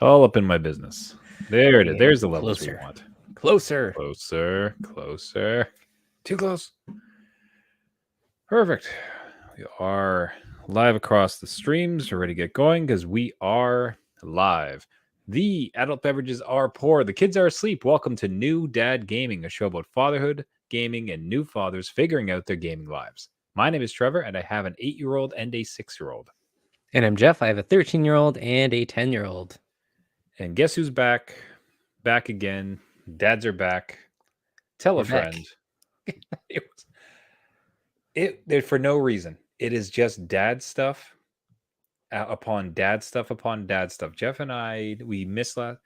All up in my business. There it is. And There's the levels we closer. want. Closer. Closer. Too close. Perfect. We are live across the streams. We're ready to get going because we are live. The adult beverages are poor. The kids are asleep. Welcome to New Dad Gaming, a show about fatherhood, gaming, and new fathers figuring out their gaming lives. My name is Trevor, and I have an 8-year-old and a 6-year-old. And I'm Jeff. I have a 13-year-old and a 10-year-old. And guess who's back? Back again. Dads are back. Tell a We're back. friend. It for no reason. It is just dad stuff upon dad stuff upon dad stuff. Jeff and I, we missed a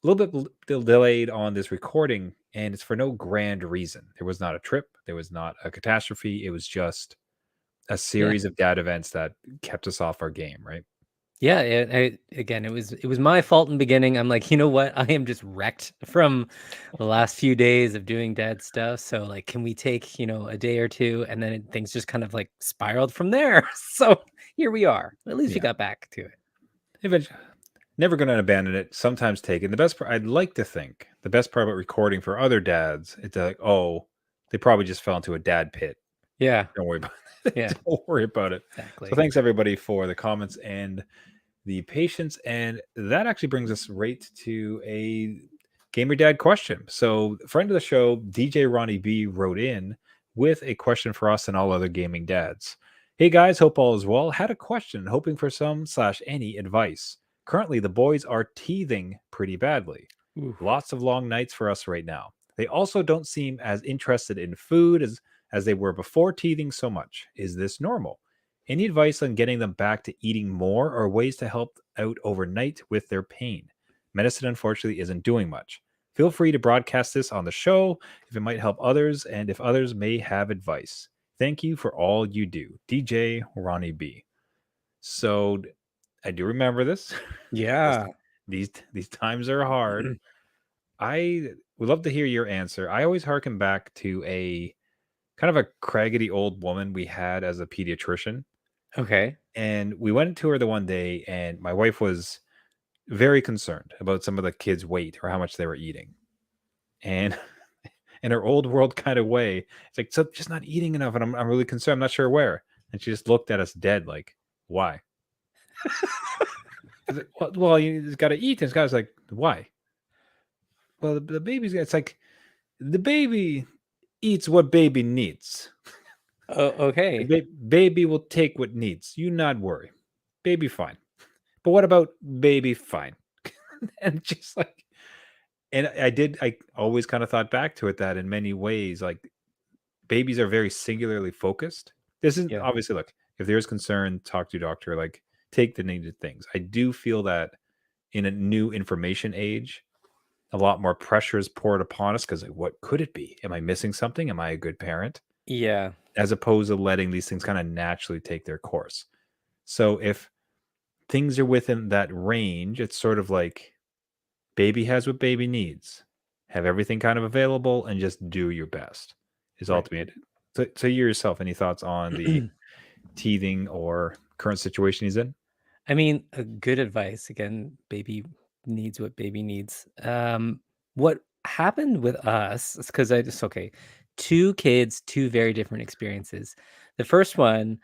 little bit delayed on this recording, and it's for no grand reason. There was not a trip. There was not a catastrophe. It was just a series of dad events that kept us off our game, right? Yeah, again, it was my fault in the beginning. I'm like, you know what? I am just wrecked from the last few days of doing dad stuff. So like, can we take, a day or two? And then things just kind of like spiraled from there. So here we are. At least we got back to it. Eventually, never going to abandon it. Sometimes take it. The best part, I'd like to think, the best part about recording for other dads, it's like, oh, they probably just fell into a dad pit. Yeah. Don't worry about it. Yeah. Don't worry about it. Exactly. So thanks everybody for the comments and the patience. And that actually brings us right to a Gamer Dad question. So friend of the show, DJ Ronnie B, wrote in with a question for us and all other gaming dads. Hey guys, hope all is well. Had a question, hoping for some/any advice. Currently, the boys are teething pretty badly. Oof. Lots of long nights for us right now. They also don't seem as interested in food as they were before teething so much. Is this normal? Any advice on getting them back to eating more or ways to help out overnight with their pain? Medicine, unfortunately, isn't doing much. Feel free to broadcast this on the show if it might help others and if others may have advice. Thank you for all you do. DJ Ronnie B. So I do remember this. Yeah. These times are hard. I would love to hear your answer. I always harken back to a kind of a craggedy old woman we had as a pediatrician. Okay. And we went to her the one day, and my wife was very concerned about some of the kids' weight or how much they were eating. And in her old world kind of way, it's like, so just not eating enough. And I'm really concerned. I'm not sure where. And she just looked at us dead, like, why? Well, you got to eat. And Scott's like, why? Well, the baby's, it's like, the baby eats what baby needs. Oh, okay. Baby will take what needs. You not worry. Baby fine. But what about baby fine? And just like, and I always kind of thought back to it that in many ways, like babies are very singularly focused. This is obviously, look, if there's concern, talk to your doctor, like take the needed things. I do feel that in a new information age, a lot more pressure is poured upon us because like, what could it be? Am I missing something? Am I a good parent? Yeah. As opposed to letting these things kind of naturally take their course. So if things are within that range, it's sort of like baby has what baby needs. Have everything kind of available and just do your best is ultimate. So you yourself, any thoughts on the teething or current situation he's in? I mean, good advice. Again, baby needs what baby needs. What happened with us is because okay, 2 kids, 2 very different experiences. The first one,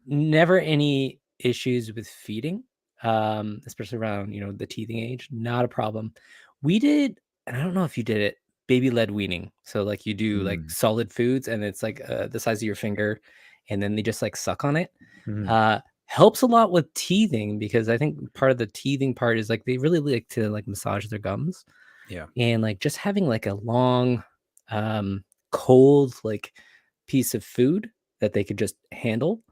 never any issues with feeding, especially around, the teething age, not a problem. We did, and I don't know if you did it, baby-led weaning. So, like, you do, like, solid foods, and it's, like, the size of your finger, and then they just, like, suck on it. Helps a lot with teething because I think part of the teething part is, like, they really like to, like, massage their gums. Yeah. And, like, just having, like, a long, cold, like, piece of food that they could just handle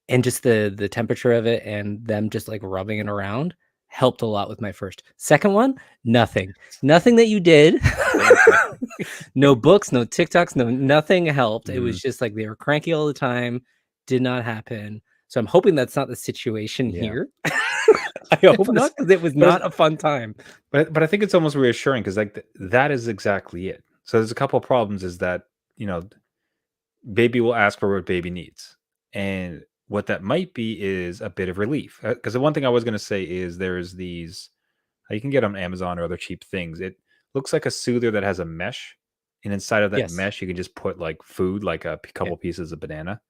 and just the temperature of it and them just, like, rubbing it around helped a lot with my first. Second one, nothing. Nothing that you did. No books, no TikToks, nothing helped. It was just, like, they were cranky all the time, did not happen. So I'm hoping that's not the situation here. I hope not, because it was not a fun time. But I think it's almost reassuring because like that is exactly it. So there's a couple of problems is that, baby will ask for what baby needs. And what that might be is a bit of relief. Because the one thing I was going to say is there's these, you can get on Amazon or other cheap things. It looks like a soother that has a mesh. And inside of that Yes. mesh, you can just put like food, like a Yeah. couple pieces of banana.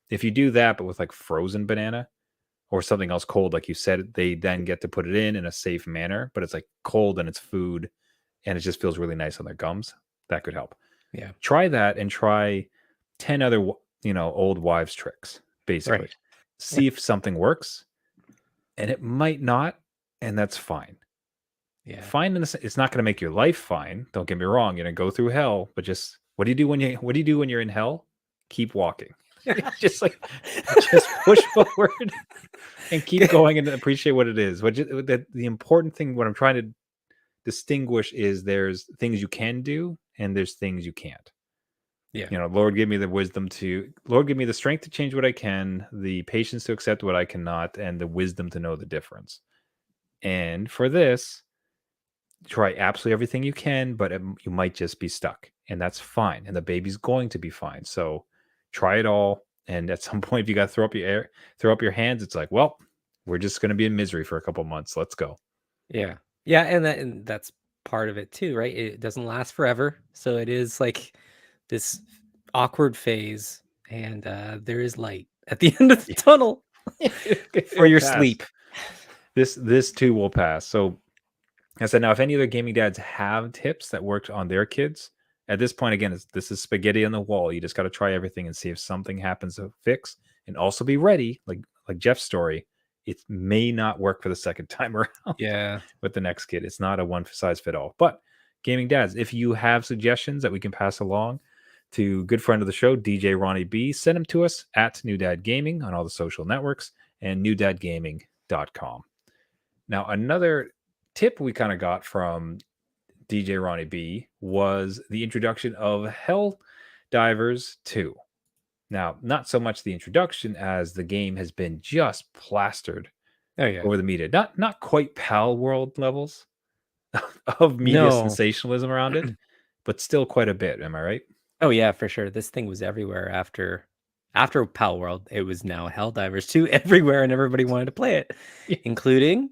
If you do that, but with like frozen banana or something else cold, like you said, they then get to put it in a safe manner, but it's like cold and it's food and it just feels really nice on their gums. That could help. Yeah. Try that and try 10 other, old wives' tricks, basically. Right. See if something works, and it might not, and that's fine. Yeah. Fine, it's not going to make your life fine. Don't get me wrong. You're going to go through hell, but just what do you do when you're in hell? Keep walking. just push forward and keep going and appreciate what it is. The important thing, what I'm trying to distinguish is there's things you can do and there's things you can't. Yeah. Lord, give me the strength to change what I can, the patience to accept what I cannot, and the wisdom to know the difference. And for this, try absolutely everything you can, but you might just be stuck, and that's fine. And the baby's going to be fine. So try it all. And at some point, if you got to throw up your hands, it's like, well, we're just going to be in misery for a couple months. Let's go. Yeah. Yeah, and that's part of it too, right? It doesn't last forever. So it is like this awkward phase, and there is light at the end of the tunnel for It'll your pass. sleep. This too will pass. So I said, now, if any other gaming dads have tips that worked on their kids, at this point, again, this is spaghetti on the wall. You just got to try everything and see if something happens to fix, and also be ready, like Jeff's story. It may not work for the second time around. Yeah. With the next kid. It's not a one size fit all. But gaming dads, if you have suggestions that we can pass along to good friend of the show, DJ Ronnie B, send them to us at New Dad Gaming on all the social networks and newdadgaming.com. Now, another tip we kind of got from DJ Ronnie B was the introduction of Helldivers 2. Now, not so much the introduction as the game has been just plastered over the media. Not quite Pal World levels of media sensationalism around it, but still quite a bit. Am I right? Oh yeah, for sure. This thing was everywhere after Pal World. It was now Helldivers 2 everywhere, and everybody wanted to play it, including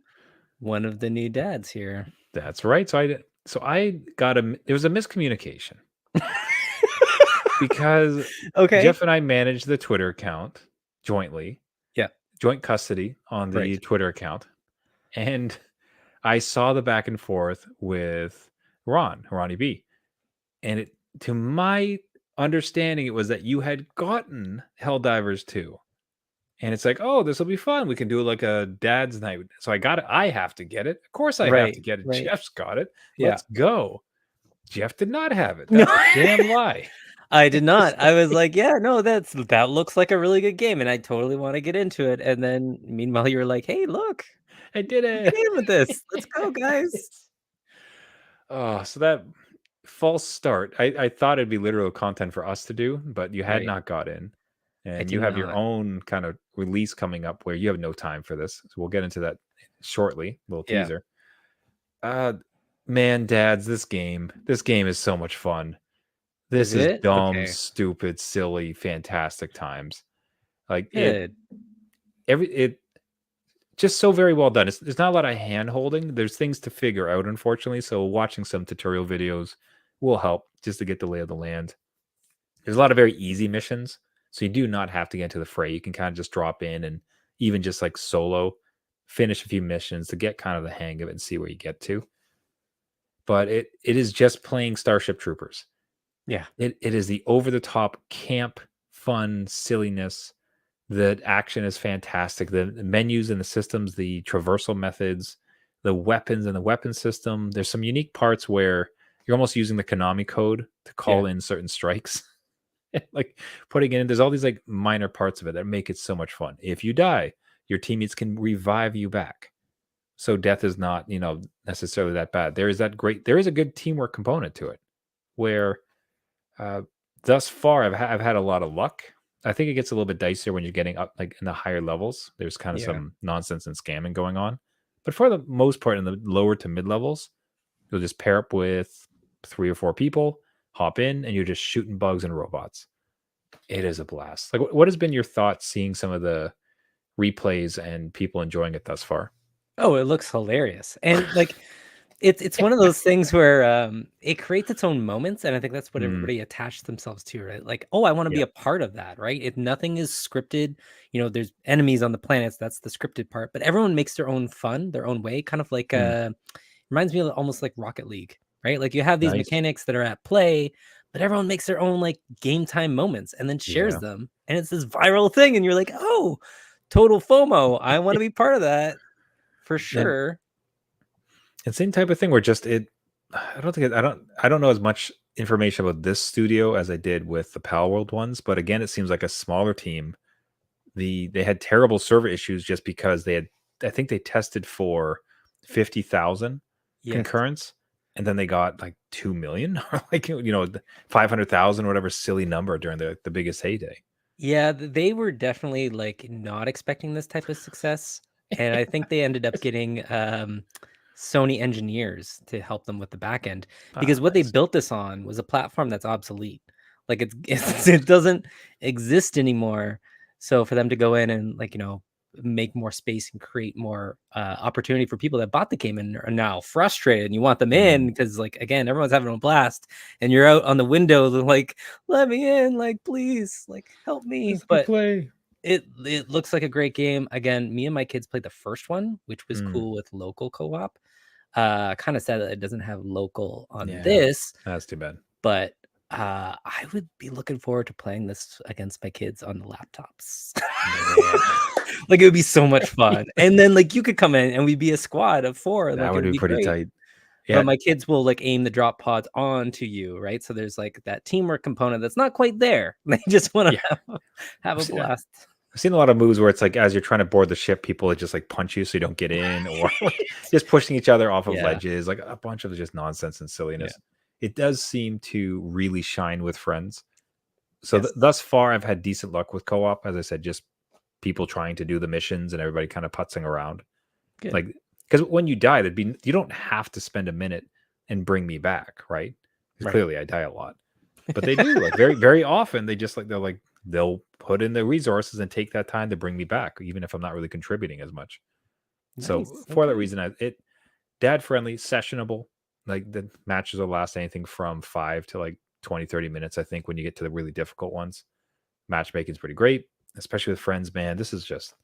one of the new dads here. That's right. So I got it was a miscommunication. Because Jeff and I managed the Twitter account jointly. Yeah. Joint custody on the Twitter account. And I saw the back and forth with Ronnie B. And to my understanding, it was that you had gotten Helldivers 2. And it's like, oh, this will be fun. We can do like a dad's night. So I got it. I have to get it. Of course I have to get it. Right. Jeff's got it. Yeah. Let's go. Jeff did not have it. That's a damn lie. I did not. I was like, yeah, no, that looks like a really good game, and I totally want to get into it. And then meanwhile, you were like, hey, look, I did it. Get in with this. Let's go, guys. Oh, so that false start. I thought it'd be literal content for us to do, but you had not got in. And you have your own kind of release coming up where you have no time for this. So we'll get into that shortly. Little teaser. Man, dads, this game is so much fun. This is dumb, stupid, silly, fantastic times. Like it just so very well done. There's not a lot of hand holding. There's things to figure out, unfortunately. So watching some tutorial videos will help just to get the lay of the land. There's a lot of very easy missions. So you do not have to get into the fray. You can kind of just drop in and even just like solo finish a few missions to get kind of the hang of it and see where you get to. But it is just playing Starship Troopers. Yeah. It is the over-the-top camp fun silliness. The action is fantastic. The menus and the systems, the traversal methods, the weapons and the weapon system. There's some unique parts where you're almost using the Konami code to call in certain strikes. Like putting it in, there's all these like minor parts of it that make it so much fun. If you die, your teammates can revive you back. So death is not, necessarily that bad. There is a good teamwork component to it where thus far I've had a lot of luck. I think it gets a little bit dicier when you're getting up like in the higher levels. There's kind of some nonsense and scamming going on. But for the most part in the lower to mid levels, you'll just pair up with 3 or 4 people, hop in, and you're just shooting bugs and robots. It is a blast. Like, what has been your thoughts seeing some of the replays and people enjoying it thus far. Oh, it looks hilarious. And like it's one of those things where it creates its own moments, and I think that's what Mm, everybody attached themselves to, right? Like, oh, I want to be yeah. a part of that, right? If nothing is scripted, there's enemies on the planets, that's the scripted part, but everyone makes their own fun, their own way, kind of like Mm, reminds me of almost like Rocket League, right? Like you have these nice. mechanics that are at play, but everyone makes their own like game time moments and then shares Yeah. them, and it's this viral thing, and you're like, oh, total FOMO. I want to be part of that for And sure. same type of thing where just it. I don't know as much information about this studio as I did with the Pal World ones, but again, it seems like a smaller team. They had terrible server issues just because they had. I think they tested for 50,000 Yes. concurrents, and then they got like 2 million or like 500,000, whatever silly number during the biggest heyday. Yeah, they were definitely like not expecting this type of success. And I think they ended up getting Sony engineers to help them with the back end, Ah, because what they nice. built this on was a platform that's obsolete. Like it doesn't exist anymore. So for them to go in and like, make more space and create more opportunity for people that bought the game and are now frustrated, and you want them in Mm. because like again, everyone's having a blast, and you're out on the windows like, let me in, like, please, like, help me. Just to But play. it looks like a great game. Again, me and my kids played the first one, which was Mm, cool with local co-op. Kind of sad that it doesn't have local on yeah, this, that's too bad. but I would be looking forward to playing this against my kids on the laptops. Man, Like it would be so much fun. And then like you could come in and we'd be a squad of 4, and that like it would would be be pretty great. tight. But Yeah, my kids will like aim the drop pods onto you, right? So there's like that teamwork component that's not quite there. They just want yeah. to have I've a seen, blast. I've seen a lot of moves where it's like as you're trying to board the ship, people would just like punch you so you don't get in, or like just pushing each other off of Yeah. ledges, like a bunch of just nonsense and Yeah. silliness. It does seem to really shine with friends. So Yes. thus far, I've had decent luck with co-op. As I said, just people trying to do the missions and everybody kind of putzing around. Good. Like, because when you die, you don't have to spend a minute and bring me back, right? 'Cause Right. clearly I die a lot, but they do like very, very often. They just they'll put in the resources and take that time to bring me back, even if I'm not really contributing as much. So Nice. for that Okay. reason, it dad friendly, sessionable. Like the matches will last anything from 5 to like 20, 30 minutes. I think when you get to the really difficult ones, matchmaking's pretty great, especially with friends. Man, this is just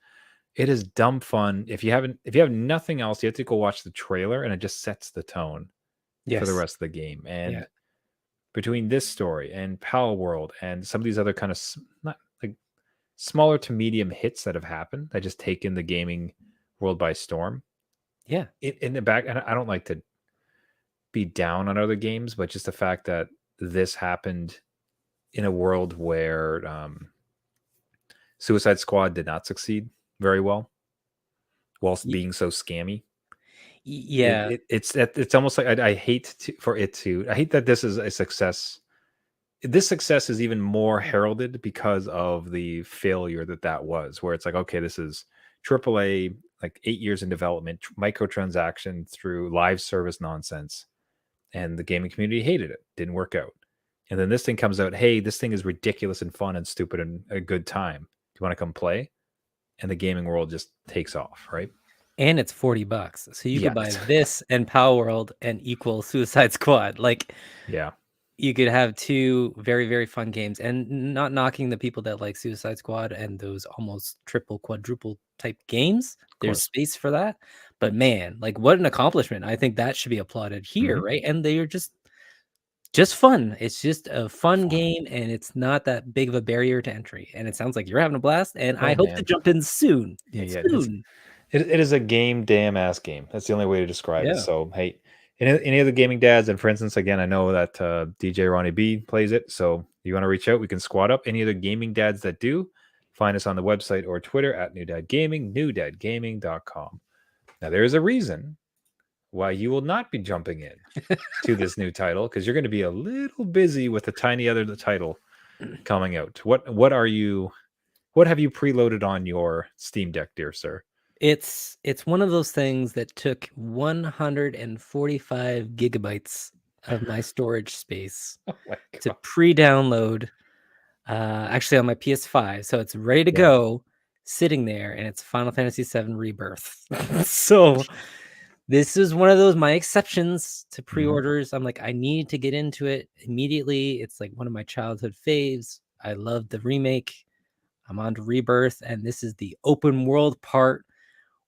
it is dumb fun. If you have nothing else, you have to go watch the trailer, and it just sets the tone for the Yes. rest of the game. Yeah. And between this story and Pal World and some of these other kind of not like smaller to medium hits that have happened that just taken the gaming world by storm. Yeah. In the back, and I don't like to be down on other games, but just the fact that this happened in a world where Suicide Squad did not succeed very well, whilst Y- being so scammy. yeah. It's almost like I hate for it to. I hate that this is a success. This success is even more heralded because of the failure that was, where it's like, okay, this is AAA, like 8 years in development, microtransaction through live service nonsense, and the gaming community hated it. Didn't work out. And then this thing comes out, hey, this thing is ridiculous and fun and stupid and a good time. Do you want to come play? And the gaming world just takes off, right? And it's $40. So you Yeah. could buy this and Power World and equal Suicide Squad. Like Yeah. you could have two very, very fun games, and not knocking the people that like Suicide Squad and those almost triple, quadruple type games. Of There's course. space for that. But man, like what an accomplishment. I think that should be applauded here, Mhm. right? And they are just fun. It's just a fun Fun. game, and it's not that big of a barrier to entry. And it sounds like you're having a blast, and I Oh hope to man. jump in soon. Yeah, yeah. Soon. It is a game damn ass game. That's the only way to describe it. Yeah. So hey, any other gaming dads, and for instance, again, I know that DJ Ronnie B plays it. So you want to reach out, we can squad up. Any other gaming dads that do, find us on the website or Twitter at New Dad Gaming, newdadgaming.com. Now there is a reason why you will not be jumping in to this new title, because you're going to be a little busy with a tiny other title coming out. What are you what have you preloaded on your Steam Deck, dear sir? It's one of those things that took 145 gigabytes of my storage space Oh my to god. pre-download, actually on my PS5, so it's ready to Yeah. go, sitting there, and it's Final Fantasy VII Rebirth. So this is one of those my exceptions to pre-orders. I'm like, I need to get into it immediately. It's like one of my childhood faves. I love the remake. I'm on to Rebirth, and this is the open world part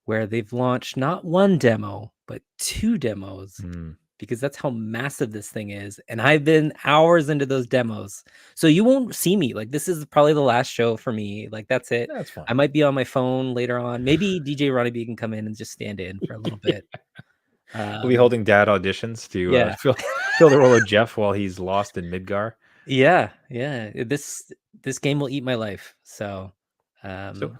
where they've launched not one demo, but 2 demos Mm. because that's how massive this thing is. And I've been hours into those demos. So you won't see me. Like, this is probably the last show for me. Like, that's it. That's fine. I might be on my phone later on. Maybe DJ Ronnie B can come in and just stand in for a little bit. We'll be holding dad auditions to yeah. fill the role of Jeff while he's lost in Midgar. Yeah. This game will eat my life. So So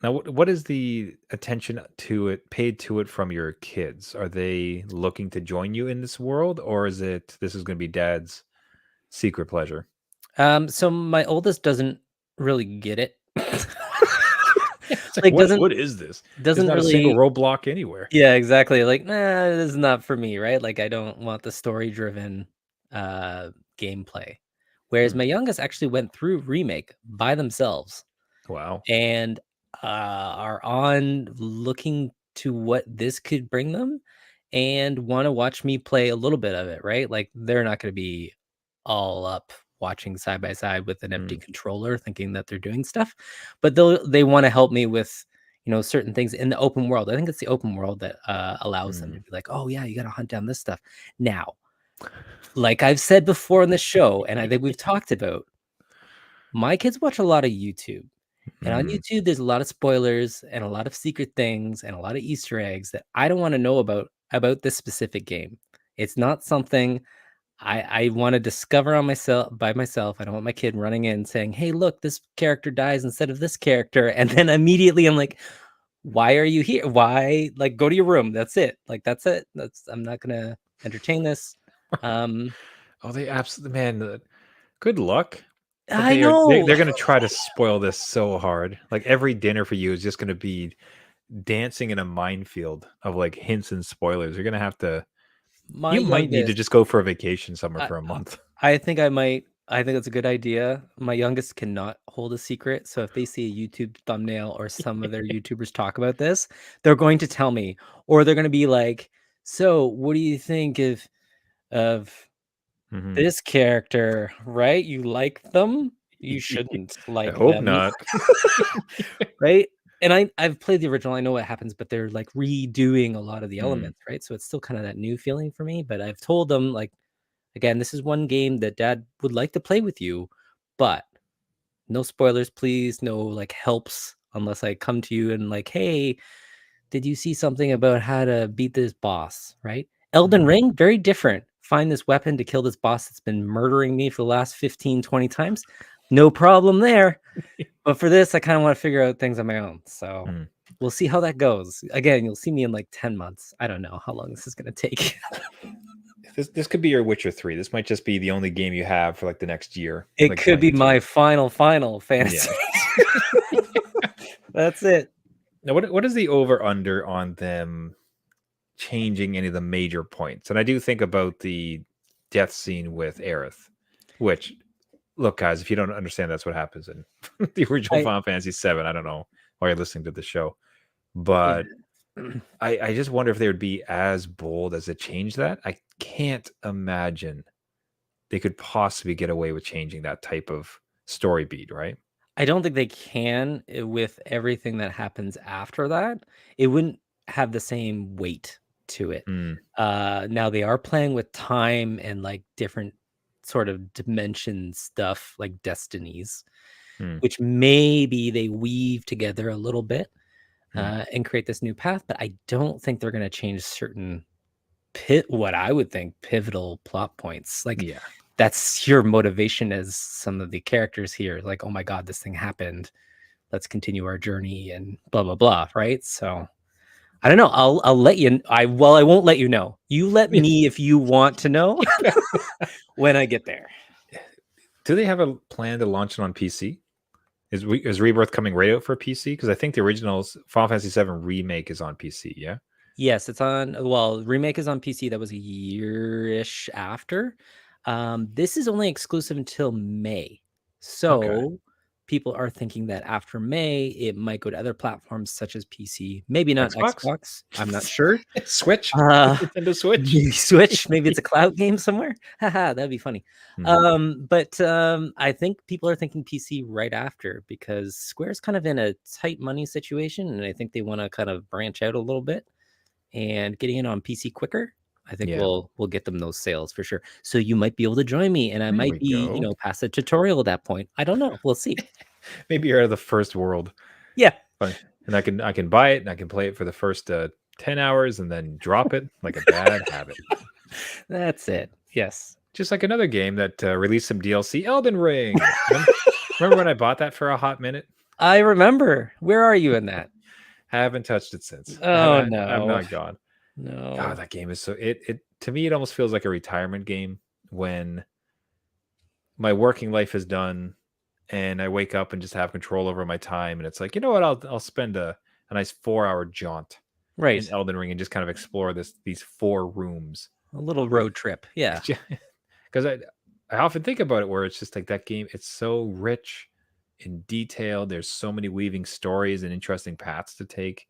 now, what is the attention to it paid to it from your kids? Are they looking to join you in this world, or is it this is going to be dad's secret pleasure? so my oldest doesn't really get it. It's Like, what is this? There's doesn't not a really single roadblock anywhere. Yeah, exactly. Like, nah, this is not for me, right? Like, I don't want the story-driven gameplay. Whereas my youngest actually went through Remake by themselves Wow. and are on looking to what this could bring them and want to watch me play a little bit of it, right? Like, they're not going to be all up watching side by side with an empty controller thinking that they're doing stuff, but they want to help me with certain things in the open world. I think it's the open world that allows them to be like, oh yeah, you got to hunt down this stuff. Now, like I've said before on the show, and I think we've talked about, my kids watch a lot of YouTube. And on YouTube, there's a lot of spoilers and a lot of secret things and a lot of Easter eggs that I don't want to know about this specific game. It's not something I want to discover on myself by myself. I don't want my kid running in saying, "Hey, look, this character dies instead of this character," and then immediately I'm like, "Why are you here? Why? Like, go to your room. That's it. Like, that's it. I'm not gonna entertain this." Oh, they absolutely, man. Good luck. But I know. they're going to try to spoil this so hard. Like every dinner for you is just going to be dancing in a minefield of like hints and spoilers. You're going to have to. My You might need to youngest, just go for a vacation somewhere I, for a month. I think I might. I think that's a good idea. My youngest cannot hold a secret. So if they see a YouTube thumbnail or some of their YouTubers talk about this, they're going to tell me, or they're going to be like, "So, what do you think of this character? Right? You like them? You shouldn't I like hope them, not. right?" And I've played the original. I know what happens, but they're like redoing a lot of the elements, right? So it's still kind of that new feeling for me. But I've told them, like, again, this is one game that dad would like to play with you, but no spoilers, please. No like helps unless I come to you and like, hey, did you see something about how to beat this boss? Right? Elden Ring, very different. Find this weapon to kill this boss that's been murdering me for the last 15, 20 times. No problem there. But for this, I kind of want to figure out things on my own. So we'll see how that goes. Again, you'll see me in like 10 months. I don't know how long this is going to take. This could be your Witcher 3. This might just be the only game you have for like the next year. It like could be 22. my final fantasy. Yeah. That's it. Now, what is the over under on them changing any of the major points? And I do think about the death scene with Aerith, which, look, guys, if you don't understand, that's what happens in the original Final Fantasy VII. I don't know why you're listening to the show, but I just wonder if they would be as bold as to change that. I can't imagine they could possibly get away with changing that type of story beat, right? I don't think they can with everything that happens after that. It wouldn't have the same weight to it. Now they are playing with time and like different sort of dimension stuff like destinies, which maybe they weave together a little bit and create this new path. But I don't think they're going to change certain what I would think pivotal plot points. Like, that's your motivation as some of the characters here. Like, oh my God, this thing happened. Let's continue our journey and blah, blah, blah. Right. So I don't know. I'll let you. I won't let you know. You let me if you want to know when I get there. Do they have a plan to launch it on PC? Is Rebirth coming right out for PC? Because I think the original Final Fantasy VII Remake is on PC. Yeah. Yes, it's on. Well, Remake is on PC. That was a year-ish after. This is only exclusive until May. So people are thinking that after May, it might go to other platforms such as PC, maybe not Xbox? Xbox. I'm not sure. Switch? Uh, Nintendo Switch? maybe Switch. Maybe it's a cloud game somewhere. Haha, that'd be funny. But I think people are thinking PC right after because Square's kind of in a tight money situation, and I think they want to kind of branch out a little bit. And getting in on PC quicker, I think Yeah. we'll get them those sales for sure. So you might be able to join me, and I There might we be, go. past the tutorial at that point. I don't know. We'll see. Maybe you're out of the first world. Yeah. Fine. And I can buy it and I can play it for the first 10 hours and then drop it like a bad habit. That's it. Yes. Just like another game that released some DLC, Elden Ring. Remember when I bought that for a hot minute? I remember. Where are you in that? Haven't touched it since. Oh I'm no. not gone. No. God, that game is so it to me it almost feels like a retirement game when my working life is done and I wake up and just have control over my time and it's like, you know what, I'll spend a nice 4-hour jaunt Right. in Elden Ring and just kind of explore these 4 rooms. A little road trip. Yeah. Because I often think about it where it's just like that game, it's so rich in detail. There's so many weaving stories and interesting paths to take.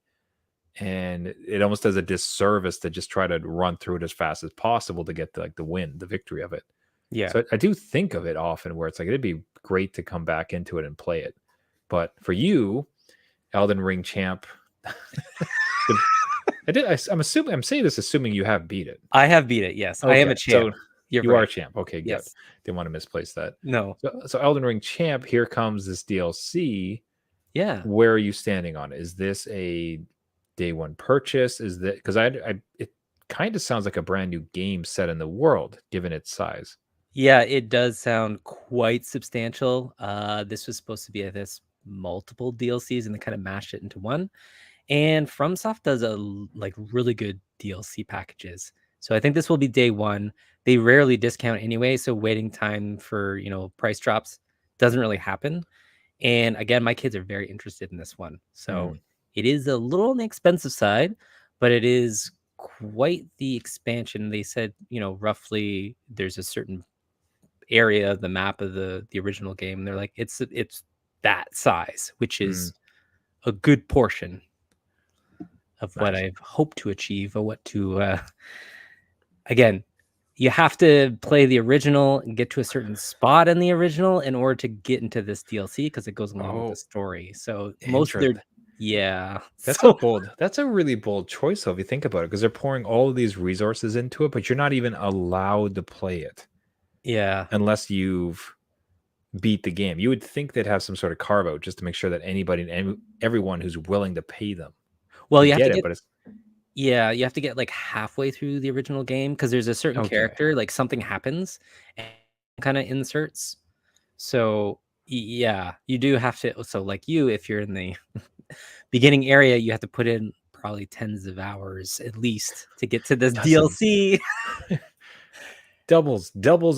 And it almost does a disservice to just try to run through it as fast as possible to get the win, the victory of it. Yeah. So I do think of it often where it's like it'd be great to come back into it and play it. But for you, Elden Ring champ, I'm saying this assuming you have beat it. I have beat it. Yes, I am a champ. So you are a champ. Okay, good. Yes. Didn't want to misplace that. No. So Elden Ring champ, here comes this DLC. Yeah. Where are you standing on it? Is this a day one purchase? Is that because it kind of sounds like a brand new game set in the world given its size? Yeah, it does sound quite substantial. This was supposed to be this multiple DLCs and they kind of mashed it into one. And FromSoft does really good DLC packages. So I think this will be day one. They rarely discount anyway, so waiting time for, price drops doesn't really happen. And again, my kids are very interested in this one. So it is a little on the expensive side, but it is quite the expansion. They said, roughly there's a certain area of the map of the original game. They're like, it's that size, which is a good portion of what I've hoped to achieve or what to again, you have to play the original and get to a certain spot in the original in order to get into this DLC because it goes along with the story. So most of their that's a really bold choice though, if you think about it, because they're pouring all of these resources into it, but you're not even allowed to play it. Yeah. Unless you've beat the game. You would think they'd have some sort of carve out just to make sure that anybody and everyone who's willing to pay them. Well, you have to get, but it's you have to get like halfway through the original game because there's a certain character, like something happens and kind of inserts. So yeah, you do have to. So like if you're in the beginning area, you have to put in probably tens of hours at least to get to this DLC. doubles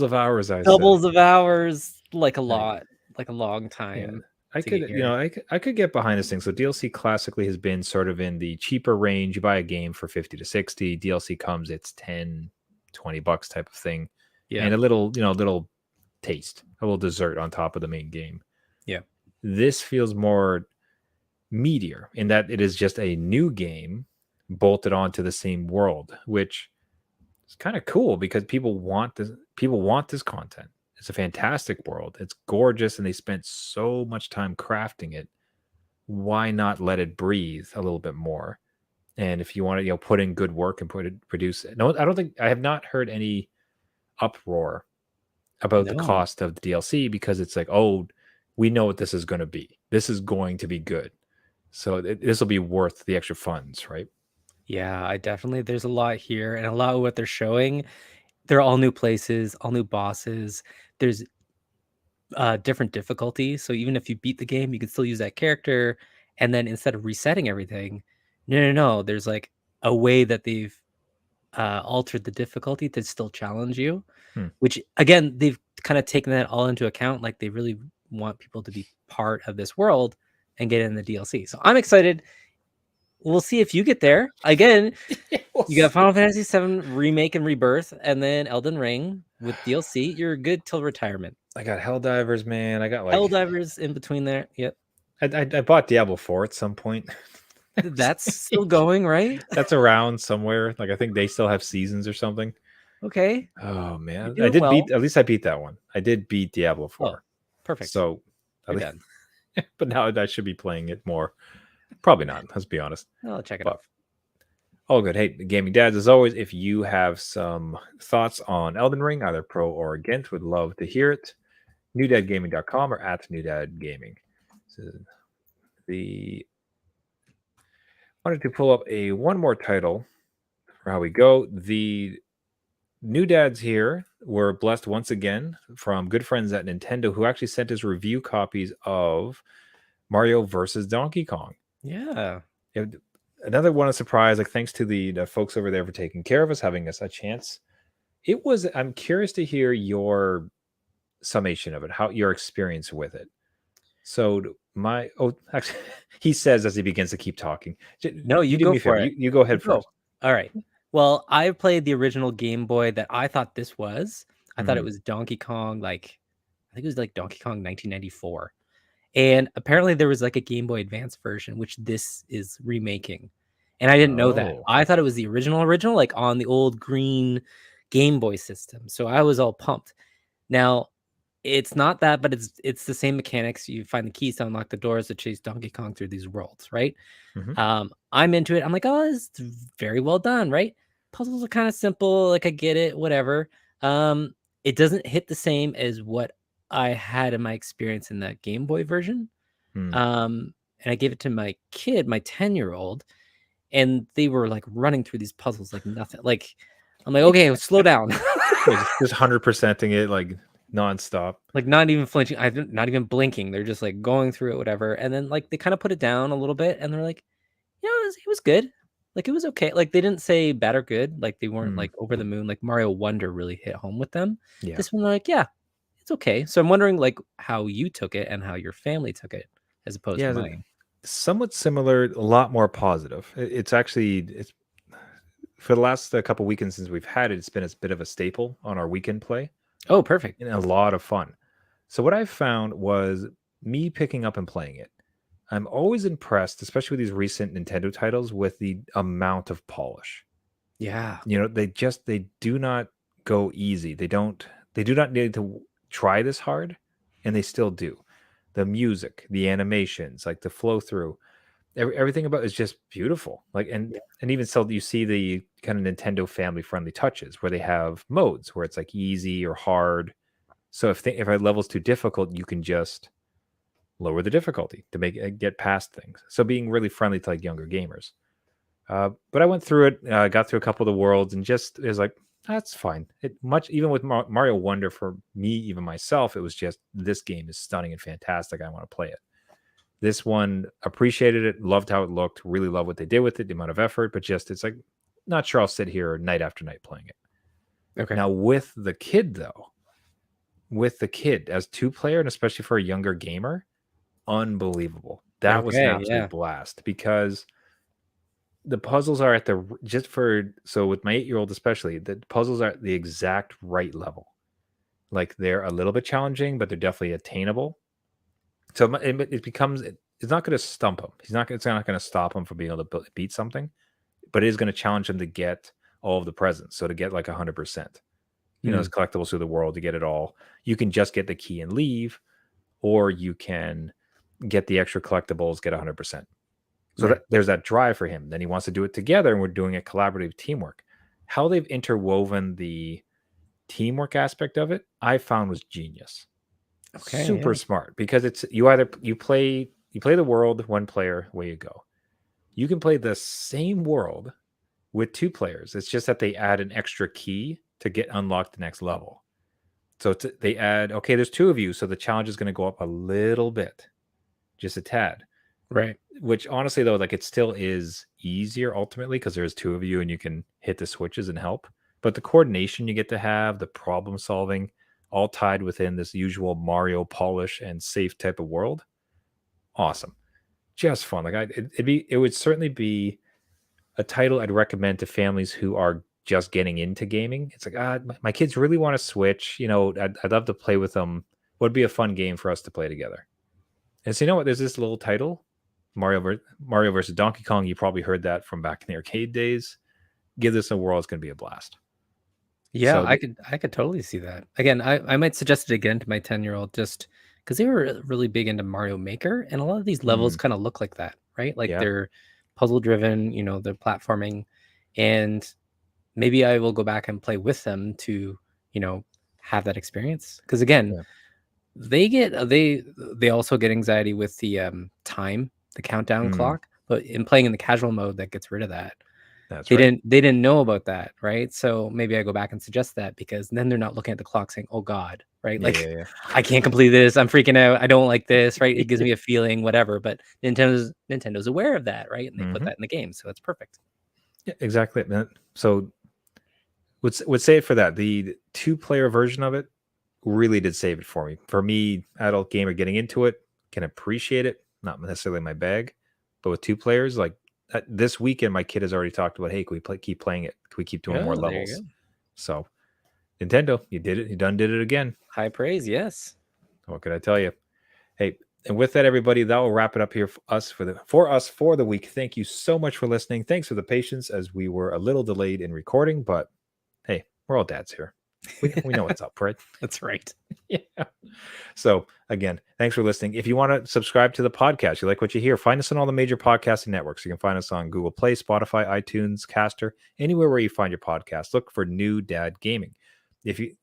of hours. Of hours, like a lot, like a long time. I could get behind this thing. So DLC classically has been sort of in the cheaper range. You buy a game for 50 to 60. DLC comes, it's 10, $20 type of thing. Yeah. And a little taste, a little dessert on top of the main game. Yeah. This feels more meatier in that it is just a new game bolted onto the same world, which is kind of cool because people want this content. It's a fantastic world. It's gorgeous, and they spent so much time crafting it. Why not let it breathe a little bit more? And if you want to, put in good work and produce it. No, I have not heard any uproar about the cost of the DLC because it's like, oh, we know what this is going to be. This is going to be good. So this will be worth the extra funds, right? Yeah, there's a lot here and a lot of what they're showing. They're all new places, all new bosses. There's different difficulties. So even if you beat the game, you can still use that character. And then instead of resetting everything, no. There's like a way that they've altered the difficulty to still challenge you, which again, they've kind of taken that all into account. Like they really want people to be part of this world and get in the DLC. So I'm excited. We'll see if you get there. Again, you got Final Fantasy VII Remake and Rebirth, and then Elden Ring with DLC. You're good till retirement. I got Helldivers, man. I got like Helldivers in between there. Yep. I bought Diablo 4 at some point. That's still going, right? That's around somewhere. Like I think they still have seasons or something. Okay. Oh You're man, I doing did well. beat. At least I beat that one. I did beat Diablo Oh, 4. perfect. So, at You're least, done. but now I should be playing it more. Probably not. Let's be honest. I'll check it But off. all good. Hey, gaming dads, as always, if you have some thoughts on Elden Ring, either pro or against, would love to hear it. newdadgaming.com or at newdadgaming. So the wanted to pull up one more title for how we go. The new dads here were blessed once again from good friends at Nintendo who actually sent us review copies of Mario versus Donkey Kong. Yeah. Another one of surprise, like thanks to the folks over there for taking care of us, having us a chance. I'm curious to hear your summation of it, how your experience with it. So actually, he says as he begins to keep talking. No, you do go me a favor. for it. You go ahead You go. first. All right. Well, I played the original Game Boy that I thought this was. I thought it was Donkey Kong, like I think it was like Donkey Kong 1994. And apparently there was like a Game Boy Advance version, which this is remaking. And I didn't know that. Oh. I thought it was the original, like on the old green Game Boy system. So I was all pumped. Now, it's not that, but it's the same mechanics. You find the keys to unlock the doors to chase Donkey Kong through these worlds, right? Mhm. I'm into it. I'm like, oh, it's very well done, right? Puzzles are kind of simple, like I get it, whatever. It doesn't hit the same as what I had in my experience in the Game Boy version. Hmm. And I gave it to my kid, my 10-year-old, and they were like running through these puzzles like nothing. Like, I'm like, okay, slow down. Yeah, just 100%ing it like nonstop. Like not even flinching, not even blinking. They're just like going through it, whatever. And then like they kind of put it down a little bit, and they're like, you know, it was good. Like it was okay. Like they didn't say bad or good. Like they weren't like over the moon. Like Mario Wonder really hit home with them. Yeah. This one, they're like, yeah, it's okay. So I'm wondering like how you took it and how your family took it, as opposed to Yeah, mine. somewhat similar, a lot more positive. It's actually it's for the last couple weekends since we've had it, it's been a bit of a staple on our weekend play Oh, perfect. and a lot of fun. So what I found was me picking up and playing it. I'm always impressed, especially with these recent Nintendo titles, with the amount of polish. Yeah. You know, they do not go easy. They do not need to try this hard, and they still do. The music, the animations, like the flow through, everything about it is just beautiful. Like Yeah. and even still, you see the kind of Nintendo family friendly touches where they have modes where it's like easy or hard. So if a level's too difficult, you can just lower the difficulty to make it get past things. So being really friendly to like younger gamers. But I went through it, got through a couple of the worlds, and just is like that's fine. It much even with Mario Wonder for me, even myself, it was just this game is stunning and fantastic. I want to play it. This one appreciated it, loved how it looked, really loved what they did with it, the amount of effort, but just it's like not sure I'll sit here night after night playing it. Okay. Now with the kid though, with the kid as 2-player and especially for a younger gamer, unbelievable. That was an Okay. absolute Yeah. blast because the puzzles are at the just for so with my 8-year-old especially, the puzzles are at the exact right level. Like they're a little bit challenging, but they're definitely attainable. So it becomes it's not going to stump him. It's not going to stop him from being able to beat something, but it is going to challenge him to get all of the presents. So to get like 100%, Hmm. there's collectibles through the world to get it all. You can just get the key and leave, or you can get the extra collectibles, get 100%. So Right. there's that drive for him. Then he wants to do it together, and we're doing a collaborative teamwork. How they've interwoven the teamwork aspect of it, I found was genius. Okay. Super Yeah. smart because it's you play the world one player, away you go. You can play the same world with 2 players. It's just that they add an extra key to get unlocked the next level. So they add okay, there's 2 of you, so the challenge is going to go up a little bit, just a tad. Right. Which honestly though, like it still is easier ultimately because there's 2 of you and you can hit the switches and help. But the coordination you get to have, the problem solving, all tied within this usual Mario polish and safe type of world. Awesome. Just fun. Like it would certainly be a title I'd recommend to families who are just getting into gaming. It's like, my kids really want to switch. I'd love to play with them Would be a fun game for us to play together. And so you know what? There's this little title, Mario versus Donkey Kong. You probably heard that from back in the arcade days. Give this a whirl; it's going to be a blast. Yeah, So I could totally see that. Again, I might suggest it again to my 10-year-old just because they were really big into Mario Maker, and a lot of these levels kind of look like that, right? Like Yeah. they're puzzle driven, they're platforming, and maybe I will go back and play with them to, have that experience. Because again, Yeah. they also get anxiety with the time, the countdown clock, but in playing in the casual mode, that gets rid of that. That's They right. didn't know about that, right? So maybe I go back and suggest that because then they're not looking at the clock saying, "Oh God," right? Like Yeah. I can't complete this. I'm freaking out. I don't like this, right? It gives me a feeling, whatever. But Nintendo's aware of that, right? And they put that in the game, so it's perfect. Yeah, exactly. So would say it for that. The 2-player version of it really did save it for me. For me, adult gamer getting into it, can appreciate it. Not necessarily my bag, but with 2 players, like this weekend, my kid has already talked about, hey, can we keep playing it? Can we keep doing more Oh, there you levels? go. So Nintendo, you did it. You done did it again. High praise, yes. What can I tell you? Hey, and with that, everybody, that will wrap it up here for us for the week. Thank you so much for listening. Thanks for the patience as we were a little delayed in recording, but hey, we're all dads here. We know what's up, right? That's right. Yeah. So again, thanks for listening. If you want to subscribe to the podcast, you like what you hear, find us on all the major podcasting networks. You can find us on Google Play, Spotify, iTunes, Caster, anywhere where you find your podcast. Look for New Dad Gaming.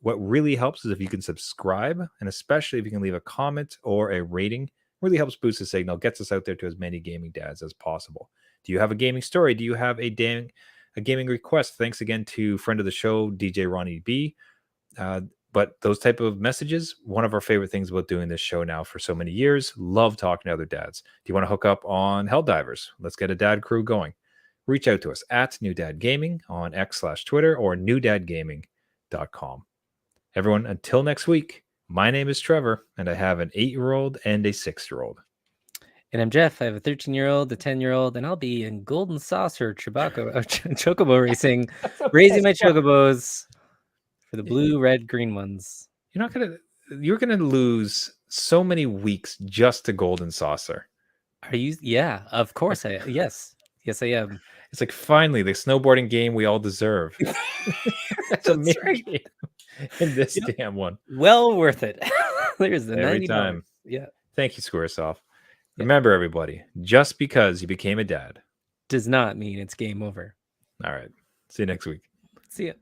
What really helps is if you can subscribe, and especially if you can leave a comment or a rating, really helps boost the signal, gets us out there to as many gaming dads as possible. Do you have a gaming story? Do you have a gaming request? Thanks again to friend of the show, DJ Ronnie B. But those type of messages, one of our favorite things about doing this show now for so many years, love talking to other dads. Do you want to hook up on Helldivers? Let's get a dad crew going. Reach out to us at New Dad Gaming on X/Twitter or newdadgaming.com. Everyone, until next week, my name is Trevor, and I have an 8-year-old and a 6-year-old. And I'm Jeff. I have a 13-year-old, a 10-year-old, and I'll be in Golden Saucer Chocobo racing, raising my chocobos for the blue, red, green ones. You're gonna lose so many weeks just to Golden Saucer. Are you? Yeah, of course. Yes, I am. It's like finally the snowboarding game we all deserve. That's a That's right. game in this damn one. Well worth it. There's the Every $90. time. Yeah. Thank you, Squaresoft. Yeah. Remember, everybody, just because you became a dad Does not mean it's game over. All right. See you next week. See ya.